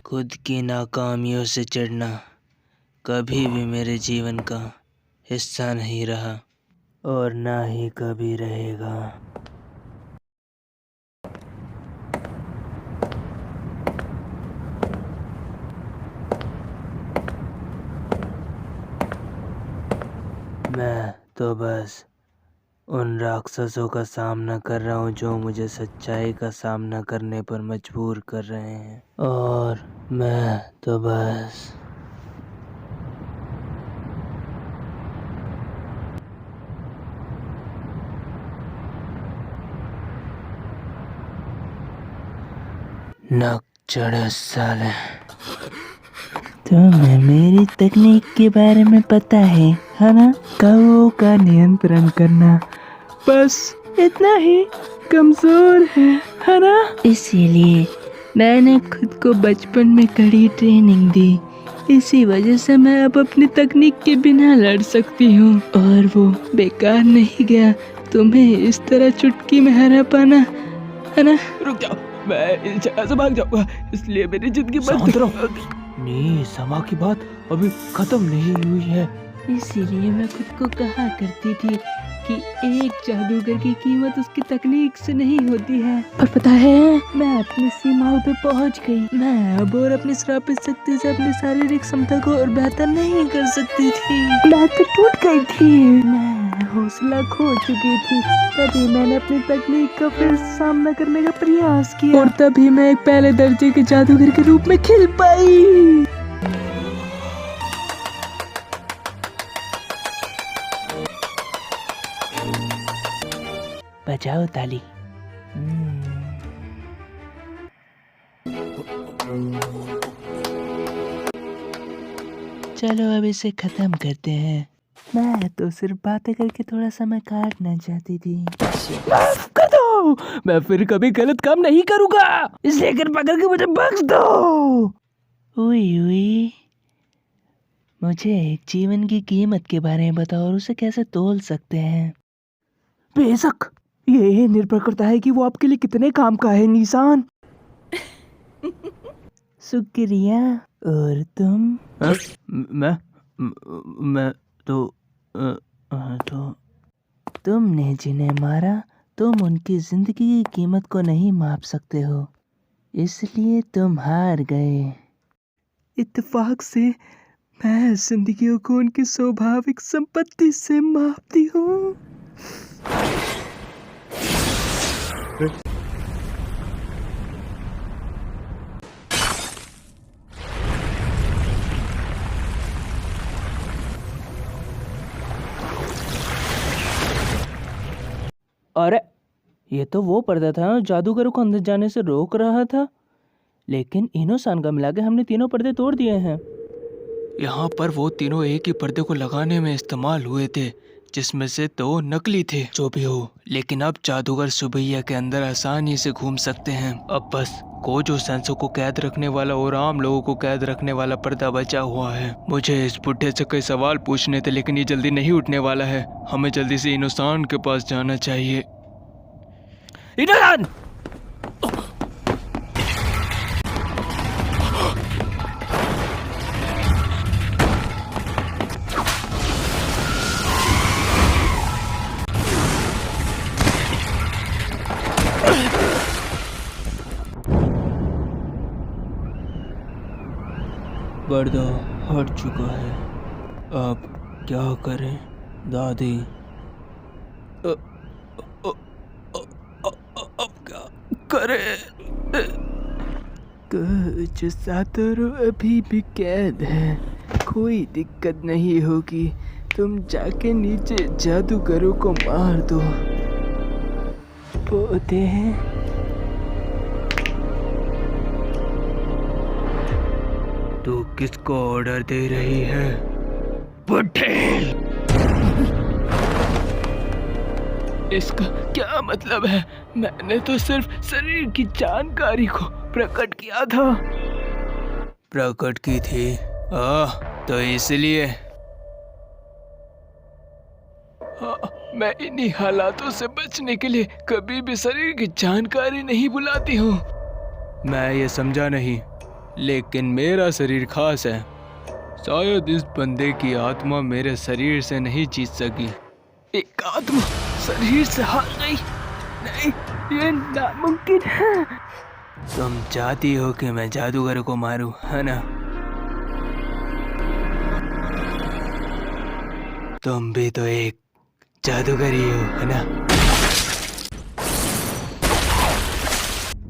खुद की नाकामियों से चिढ़ना कभी भी मेरे जीवन का हिस्सा नहीं रहा और ना ही कभी रहेगा। मैं तो बस उन राक्षसों का सामना कर रहा हूँ जो मुझे सच्चाई का सामना करने पर मजबूर कर रहे हैं, और मैं तो बस नक चढ़े साले। तुम्हें मेरी तकनीक के बारे में पता है ना? कौओं का नियंत्रण करना, बस इतना ही कमजोर है ना? इसीलिए मैंने खुद को बचपन में कड़ी ट्रेनिंग दी। इसी वजह से मैं अब अपनी तकनीक के बिना लड़ सकती हूँ, और वो बेकार नहीं गया तुम्हें इस तरह चुटकी में हरा पाना, है ना? रुक जाओ, मैं इस जगह से भाग जाऊंगा, इसलिए मेरी जिंदगी बंद करो। नहीं, समा की बात अभी खत्म नहीं हुई है। इसीलिए मैं खुद को कहा करती थी कि एक जादूगर की कीमत उसकी तकनीक से नहीं होती है। पर पता है, मैं अपनी सीमाओं पे पहुंच गई। मैं अब और अपनी श्रापित शक्ति से अपनी शारीरिक क्षमता को और बेहतर नहीं कर सकती थी। मैं तो टूट गई थी, मैं हौसला खो चुकी थी। तभी मैंने अपनी तकनीक का फिर सामना करने का प्रयास किया, और तभी मैं एक पहले दर्जे के जादूगर के रूप में खिल पाई। बजाओ ताली। चलो अब इसे खत्म करते हैं। मैं तो सिर्फ बातें करके थोड़ा समय काटना चाहती थी। माफ कर दो, मैं फिर कभी गलत काम नहीं करूंगा, इसलिए कृपा करके मुझे बख्श दो। उई, मुझे एक जीवन की कीमत के बारे में बताओ और उसे कैसे तोल सकते हैं। बेशक, ये निर्भर करता है कि वो आपके लिए कितने काम का है, निशान। शुक्रिया। और तुम? मैं तो तुमने जिन्हें मारा, तुम उनकी जिंदगी की कीमत को नहीं माप सकते हो, इसलिए तुम हार गए। इत्तेफाक से मैं जिंदगियों को उनकी स्वाभाविक संपत्ति से मापती हूँ। अरे, ये तो वो पर्दा था जादूगरों को अंदर जाने से रोक रहा था, लेकिन इनोसान का मिला के हमने तीनों पर्दे तोड़ दिए हैं। यहाँ पर वो तीनों एक ही पर्दे को लगाने में इस्तेमाल हुए थे, जिसमें से 2 नकली थे। जो भी हो, लेकिन अब जादूगर सुबैया के अंदर आसानी से घूम सकते हैं। अब बस कोजो सेंसो को कैद रखने वाला और आम लोगों को कैद रखने वाला पर्दा बचा हुआ है। मुझे इस बुढ़े से कई सवाल पूछने थे, लेकिन ये जल्दी नहीं उठने वाला है। हमें जल्दी से इनोसान के पास जाना चाहिए। इनोसान! पर्दा हट चुका है, अब क्या करें दादी? अब क्या करें? कुछ सातोरु अभी भी कैद है, कोई दिक्कत नहीं होगी। तुम जाके नीचे जादूगरों को मार दो। पोते हैं। तू किसको ऑर्डर दे रही है, बुढ़े? इसका क्या मतलब है? मैंने तो सिर्फ शरीर की जानकारी को प्रकट किया था। प्रकट की थी? तो इसलिए मैं इन्हीं हालातों से बचने के लिए कभी भी शरीर की जानकारी नहीं बुलाती हूँ। मैं ये समझा नहीं। लेकिन मेरा शरीर खास है। शायद इस बंदे की आत्मा मेरे शरीर से नहीं जीत सकी। एक आत्मा शरीर से हार गई? नहीं, ये नामुमकिन है। तुम चाहती हो कि मैं जादूगर को मारूं, है ना? तुम भी तो एक जादूगर ही हो, है ना?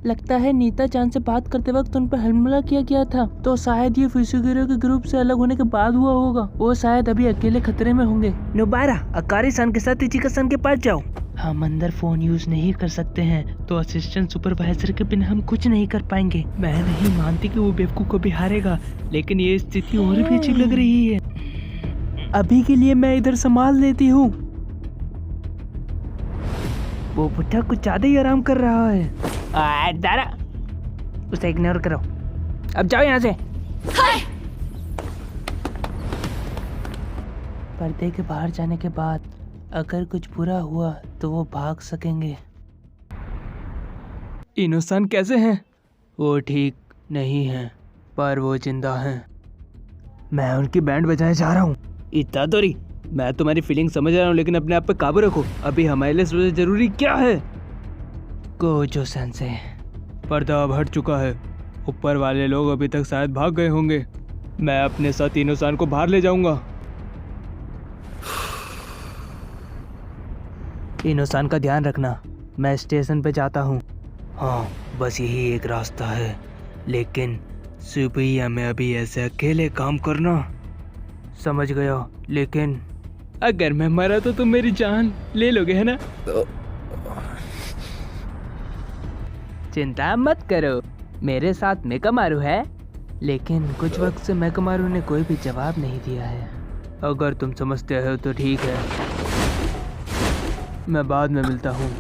लगता है नीता चांद से बात करते वक्त उन पर हमला किया गया था, तो शायद ये फिशुगिरो के ग्रुप से अलग होने के बाद हुआ होगा। वो शायद अभी अकेले खतरे में होंगे। नोबारा, अकारी सान के साथ इचिका सान के पास जाओ। हम अंदर फोन यूज नहीं कर सकते हैं, तो असिस्टेंट सुपरवाइजर के बिना हम कुछ नहीं कर पाएंगे। मैं नहीं मानती कि वो बेवकूफ को भी हारेगा, लेकिन ये स्थिति और भी अजीब लग रही है। अभी के लिए मैं इधर संभाल लेती हूँ। वो बुढ़ा कुछ ज्यादा ही आराम कर रहा है। दारा, उसे इग्नोर करो। अब जाओ यहाँ से। पर्दे के बाहर जाने के बाद अगर कुछ बुरा हुआ तो वो भाग सकेंगे। इनोसान कैसे हैं? वो ठीक नहीं हैं, पर वो जिंदा हैं। मैं उनकी बैंड बजाने जा रहा हूँ। इतादोरी, मैं तुम्हारी फीलिंग समझ रहा हूँ, लेकिन अपने आप पे काबू रखो। अभी हमारे लिए सबसे जरूरी क्या है? Gojo sensei. पर्दा अब हट चुका है। ऊपर वाले लोग अभी तक शायद भाग गए होंगे। मैं अपने साथ इनोसान को बाहर ले जाऊंगा। इनोसान का ध्यान रखना। मैं स्टेशन पे जाता हूँ। हाँ, बस यही एक रास्ता है, लेकिन सुबह में अभी ऐसे अकेले काम करना। समझ गया, लेकिन अगर मैं मरा तो तुम मेरी जान ले लोगे, है ना? चिंता मत करो, मेरे साथ मेकामारू है। लेकिन कुछ वक्त से मेकामारू ने कोई भी जवाब नहीं दिया है। अगर तुम समझते हो तो ठीक है, मैं बाद में मिलता हूँ।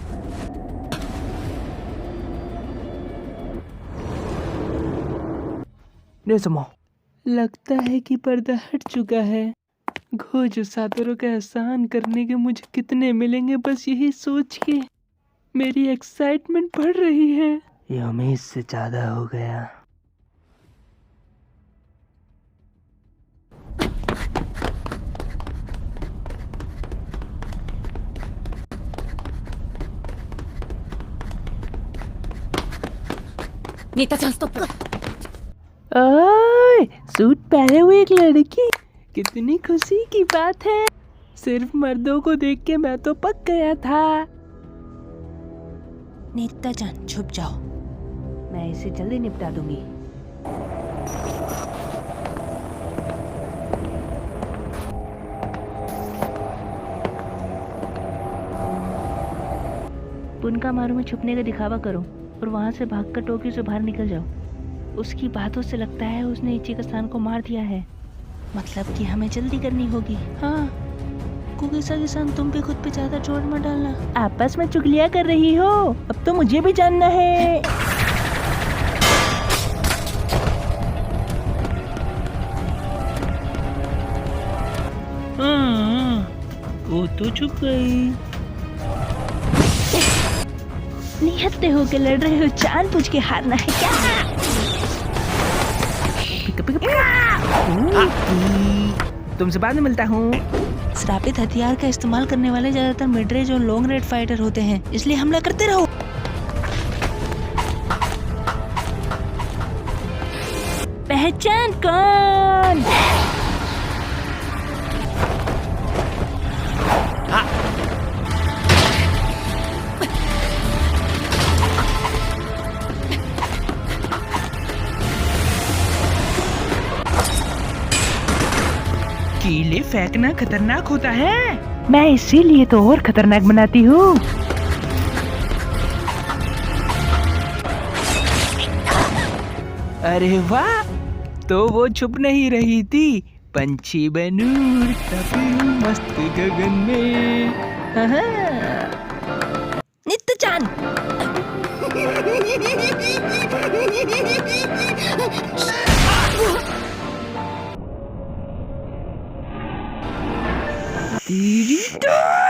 नेज़ुमो, लगता है कि पर्दा हट चुका है। गोजो सातोरू का एहसान करने के मुझे कितने मिलेंगे, बस यही सोच के मेरी एक्साइटमेंट बढ़ रही है। ये उम्मीद से ज्यादा हो गया। नीता-chan स्टॉप। ओए, सूट पहने हुए एक लड़की, कितनी खुशी की बात है। सिर्फ मर्दों को देख के मैं तो पक गया था। नीता-chan छुप जाओ, मैं इसे जल्दी निपटा दूंगी। पुनका मारू में छुपने का दिखावा करो और वहां से भागकर टोक्यो से बाहर निकल जाओ। उसकी बातों से लगता है उसने इचिका-सान को मार दिया है। मतलब कि हमें जल्दी करनी होगी। हाँ, कुकीसा-सान, तुम भी खुद पे ज्यादा जोर मत डालना। आपस में चुगलियां कर रही हो, अब तो मुझे भी जानना है। वो तो छुप गई। निहत्ते होके लड़ रहे हो, जानबूझ के हारना है क्या? तुमसे बाद में मिलता हूँ। श्रापित हथियार का इस्तेमाल करने वाले ज्यादातर मिड रेंज और लॉन्ग रेंज फाइटर होते हैं, इसलिए हमला करते रहो। पहचान कौन? कीले फेंकना खतरनाक होता है, मैं इसीलिए तो और खतरनाक बनाती हूँ। अरे वाह, तो वो छुप नहीं रही थी। पंछी बनूर तभी मस्त गगन में। नित्य-chan, Kirito!